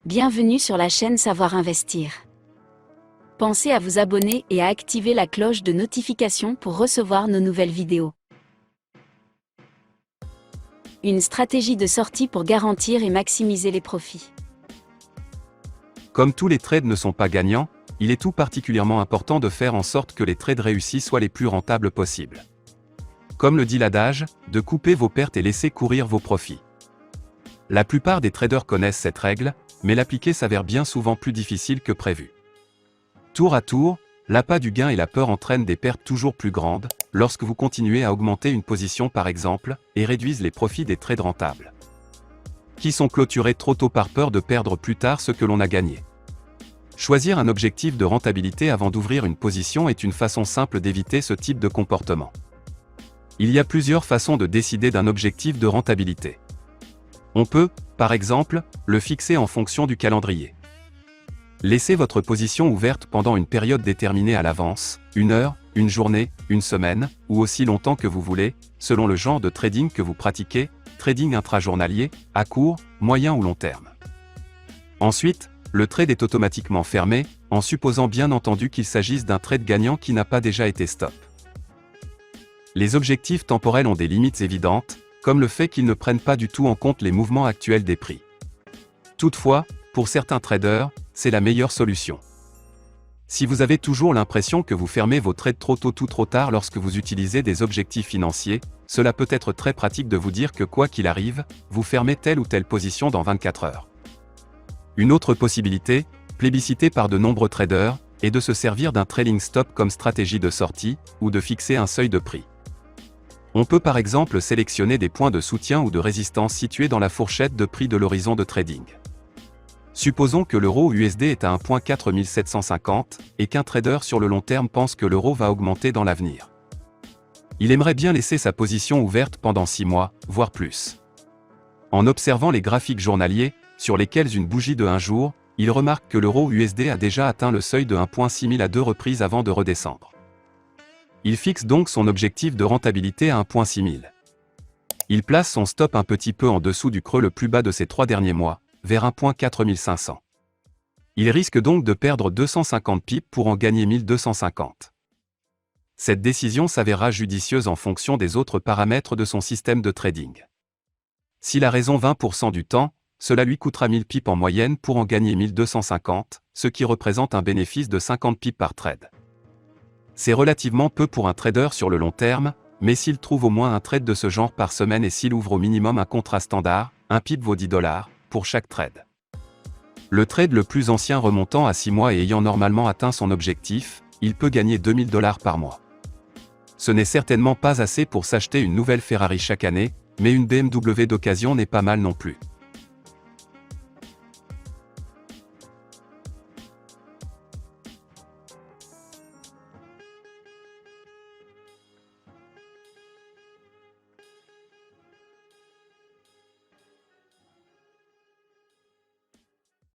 Bienvenue sur la chaîne Savoir Investir. Pensez à vous abonner et à activer la cloche de notification pour recevoir nos nouvelles vidéos. Une stratégie de sortie pour garantir et maximiser les profits. Comme tous les trades ne sont pas gagnants, il est tout particulièrement important de faire en sorte que les trades réussis soient les plus rentables possibles. Comme le dit l'adage, de couper vos pertes et laisser courir vos profits. La plupart des traders connaissent cette règle, mais l'appliquer s'avère bien souvent plus difficile que prévu. Tour à tour, l'appât du gain et la peur entraînent des pertes toujours plus grandes, lorsque vous continuez à augmenter une position par exemple, et réduisent les profits des trades rentables. Qui sont clôturés trop tôt par peur de perdre plus tard ce que l'on a gagné. Choisir un objectif de rentabilité avant d'ouvrir une position est une façon simple d'éviter ce type de comportement. Il y a plusieurs façons de décider d'un objectif de rentabilité. On peut, par exemple, le fixer en fonction du calendrier. Laissez votre position ouverte pendant une période déterminée à l'avance, une heure, une journée, une semaine, ou aussi longtemps que vous voulez, selon le genre de trading que vous pratiquez, trading intrajournalier, à court, moyen ou long terme. Ensuite, le trade est automatiquement fermé, en supposant bien entendu qu'il s'agisse d'un trade gagnant qui n'a pas déjà été stop. Les objectifs temporels ont des limites évidentes, comme le fait qu'ils ne prennent pas du tout en compte les mouvements actuels des prix. Toutefois, pour certains traders, c'est la meilleure solution. Si vous avez toujours l'impression que vous fermez vos trades trop tôt ou trop tard lorsque vous utilisez des objectifs financiers, cela peut être très pratique de vous dire que quoi qu'il arrive, vous fermez telle ou telle position dans 24 heures. Une autre possibilité, plébiscitée par de nombreux traders, est de se servir d'un trailing stop comme stratégie de sortie, ou de fixer un seuil de prix. On peut par exemple sélectionner des points de soutien ou de résistance situés dans la fourchette de prix de l'horizon de trading. Supposons que l'euro USD est à 1,4750 et qu'un trader sur le long terme pense que l'euro va augmenter dans l'avenir. Il aimerait bien laisser sa position ouverte pendant 6 mois, voire plus. En observant les graphiques journaliers, sur lesquels une bougie de 1 jour, il remarque que l'euro USD a déjà atteint le seuil de 1,6000 à 2 reprises avant de redescendre. Il fixe donc son objectif de rentabilité à 1,6000. Il place son stop un petit peu en dessous du creux le plus bas de ces 3 derniers mois, vers 1,4500. Il risque donc de perdre 250 pips pour en gagner 1250. Cette décision s'avéra judicieuse en fonction des autres paramètres de son système de trading. S'il a raison 20% du temps, cela lui coûtera 1000 pips en moyenne pour en gagner 1250, ce qui représente un bénéfice de 50 pips par trade. C'est relativement peu pour un trader sur le long terme, mais s'il trouve au moins un trade de ce genre par semaine et s'il ouvre au minimum un contrat standard, un pip vaut $10 pour chaque trade. Le trade le plus ancien remontant à 6 mois et ayant normalement atteint son objectif, il peut gagner $2000 par mois. Ce n'est certainement pas assez pour s'acheter une nouvelle Ferrari chaque année, mais une BMW d'occasion n'est pas mal non plus.